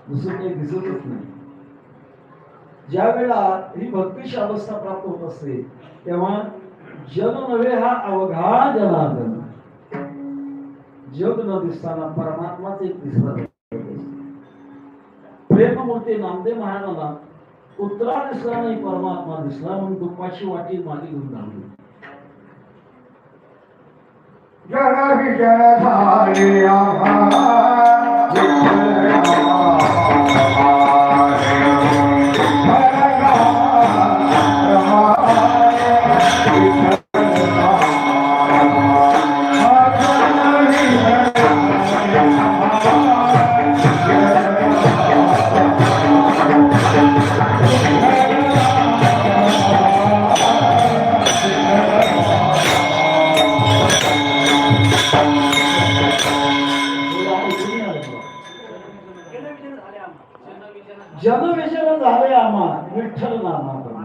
दुसरं काही दिसतच नाही. ज्या वेळेला ही भक्तीची अवस्था प्राप्त होत असते तेव्हा जन नव्हे हा अवघा जनार्दन, जग न दिसताना परमात्माच एक दिसला. प्रेममूर्ती नामदेव महाराजांना कुत्रा दिसला नाही, परमात्मा दिसला म्हणून दुपाची वाटी मागे घेऊन धावली. जन विजन झाले जनविजन झाले आम्हा विठ्ठल नामा.